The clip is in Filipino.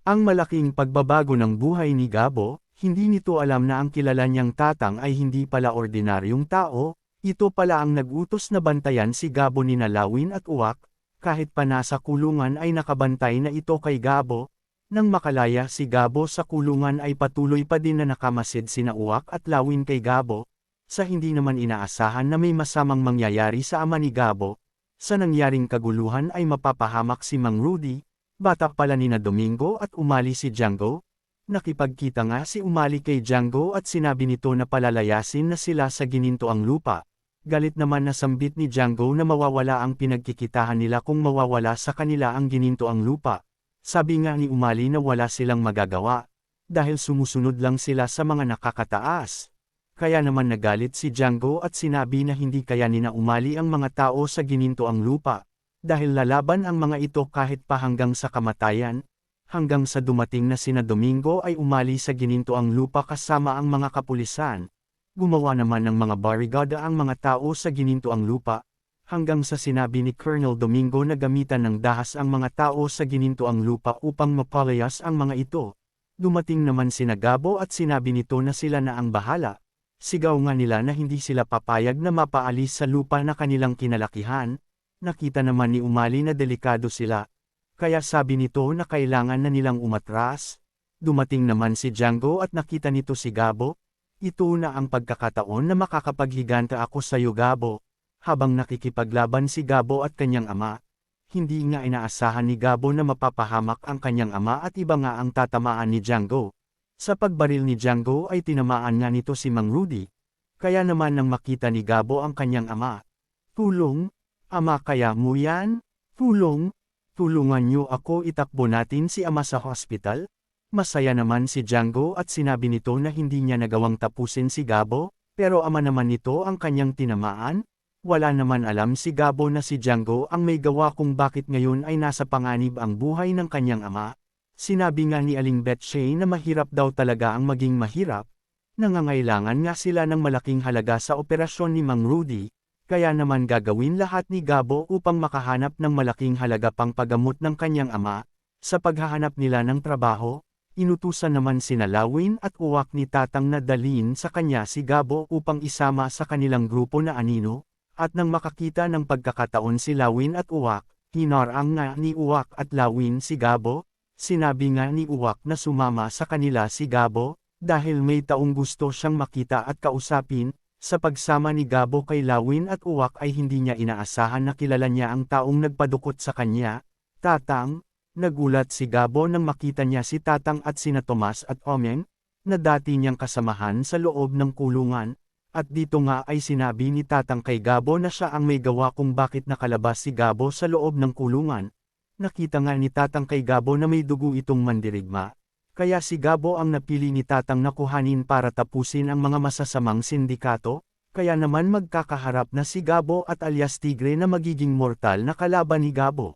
Ang malaking pagbabago ng buhay ni Gabo, hindi nito alam na ang kilala niyang Tatang ay hindi pala ordinaryong tao, ito pala ang nag-utos na bantayan si Gabo ni Lawin at Uwak, kahit pa nasa kulungan ay nakabantay na ito kay Gabo. Nang makalaya si Gabo sa kulungan ay patuloy pa din na nakamasid sina Uwak at Lawin kay Gabo, sa hindi naman inaasahan na may masamang mangyayari sa ama ni Gabo. Sa nangyaring kaguluhan ay mapapahamak si Mang Rudy, bata pala ni na Domingo at umali si Django. Nakipagkita nga si umali kay Django at sinabi nito na palalayasin na sila sa ginintoang lupa. Galit naman na sambit ni Django na mawawala ang pinagkikitahan nila kung mawawala sa kanila ang ginintoang lupa. Sabi nga ni umali na wala silang magagawa, dahil sumusunod lang sila sa mga nakakataas. Kaya naman nagalit si Django at sinabi na hindi kayanin na umali ang mga tao sa ginintoang lupa, dahil lalaban ang mga ito kahit pa hanggang sa kamatayan, hanggang sa dumating na sina Domingo ay umali sa ginintoang lupa kasama ang mga kapulisan. Gumawa naman ng mga barricade ang mga tao sa ginintoang lupa, hanggang sa sinabi ni Colonel Domingo na gamitan ng dahas ang mga tao sa ginintoang lupa upang mapalayas ang mga ito. Dumating naman sina Gabo at sinabi nito na sila na ang bahala. Sigaw nga nila na hindi sila papayag na mapaalis sa lupa na kanilang kinalakihan. Nakita naman ni umali na delikado sila, kaya sabi nito na kailangan na nilang umatras. Dumating naman si Django at nakita nito si Gabo. Ito na ang pagkakataon na makakapaghiganta ako sa iyo Gabo. Habang nakikipaglaban si Gabo at kanyang ama, hindi nga inaasahan ni Gabo na mapapahamak ang kanyang ama at iba nga ang tatamaan ni Django. Sa pagbaril ni Django ay tinamaan nga nito si Mang Rudy. Kaya naman nang makita ni Gabo ang kanyang ama, "Tulong, ama kaya mo yan? Tulong, tulungan niyo ako itakbo natin si ama sa hospital." Masaya naman si Django at sinabi nito na hindi niya nagawang tapusin si Gabo, pero ama naman nito ang kanyang tinamaan. Wala naman alam si Gabo na si Django ang may gawa kung bakit ngayon ay nasa panganib ang buhay ng kanyang ama. Sinabi nga ni Aling Betchay na mahirap daw talaga ang maging mahirap. Nangangailangan nga sila ng malaking halaga sa operasyon ni Mang Rudy, kaya naman gagawin lahat ni Gabo upang makahanap ng malaking halaga pang paggamot ng kanyang ama. Sa paghahanap nila ng trabaho, inutusan naman sina Lawin at Uwak ni Tatang na dalhin sa kanya si Gabo upang isama sa kanilang grupo na anino, at nang makakita ng pagkakataon si Lawin at Uwak, hinarang nga ni Uwak at Lawin si Gabo. Sinabi nga ni Uwak na sumama sa kanila si Gabo, dahil may taong gusto siyang makita at kausapin. Sa pagsama ni Gabo kay Lawin at Uwak ay hindi niya inaasahan na kilala niya ang taong nagpadukot sa kanya, Tatang. Nagulat si Gabo nang makita niya si Tatang at sina Tomas at Omeng, na dati niyang kasamahan sa loob ng kulungan, at dito nga ay sinabi ni Tatang kay Gabo na siya ang may gawa kung bakit nakalabas si Gabo sa loob ng kulungan. Nakita nga ni Tatang kay Gabo na may dugo itong mandirigma, kaya si Gabo ang napili ni Tatang na kuhanin para tapusin ang mga masasamang sindikato, kaya naman magkakaharap na si Gabo at alias Tigre na magiging mortal na kalaban ni Gabo.